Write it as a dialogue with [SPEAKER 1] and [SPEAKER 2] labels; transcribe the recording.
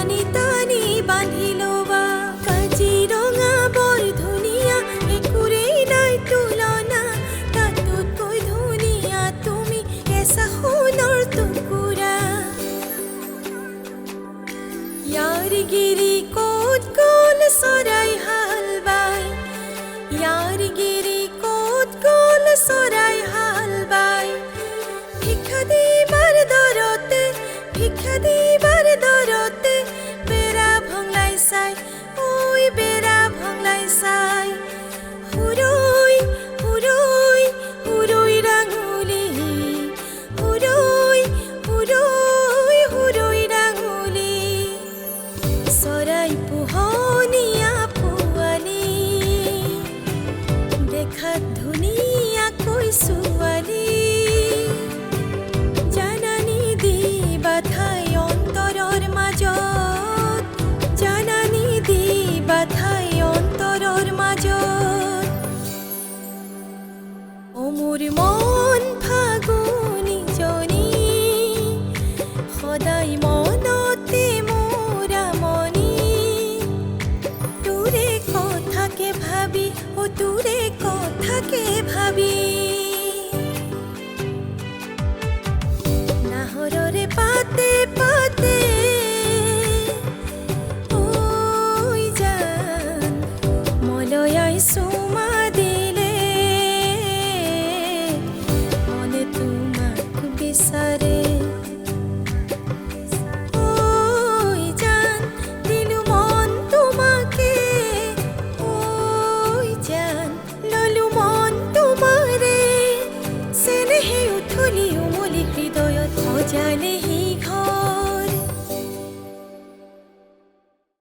[SPEAKER 1] টানি টানি বান্ধি লবা কাজিৰঙা বৰ ধুনীয়া একোৰেই নাই তুলনা তাতোতকৈ ধুনীয়া তুমি কেঁচা সোণৰ টুকুৰা ইয়াৰ গিৰি ক'ত গ'ল চৰাই হাল বাই ইয়াৰ গিৰি ক'ত গ'ল চৰাই হাল বাই ভিক্ষা দিবাৰ দৰতে বেৰা ভংলাই চাই ঐ বেৰা ভংলাই চাই হুৰৈ হুৰৈ হুৰৈ ৰাঙলী হুৰৈ হুৰৈ হুৰৈ ৰাঙলী চৰাই পোহনীয়া পোৱালি দেখাত ধুনীয়াকৈ ছোৱালী জানানী দিবা ঠাই অন্তৰৰ মাজত জানানী দিবা ঠাই অন্তৰৰ মাজত অ মোৰ মন ফাগুনীজনী সদায় মনতে মোৰ আমনি তোৰে কথাকে ভাবি ও তোৰে কথাকে ভাবি নাহৰৰে পাতে পাতে ঐ জান মলয়াই চুমা দিলে মনে তোমাক বিচাৰে ঐ জান দিলো মন তোমাকে ঐ জান ললো মন তোমাৰে চেনেহে উঠলি উমলি হৃদয়ত সজালে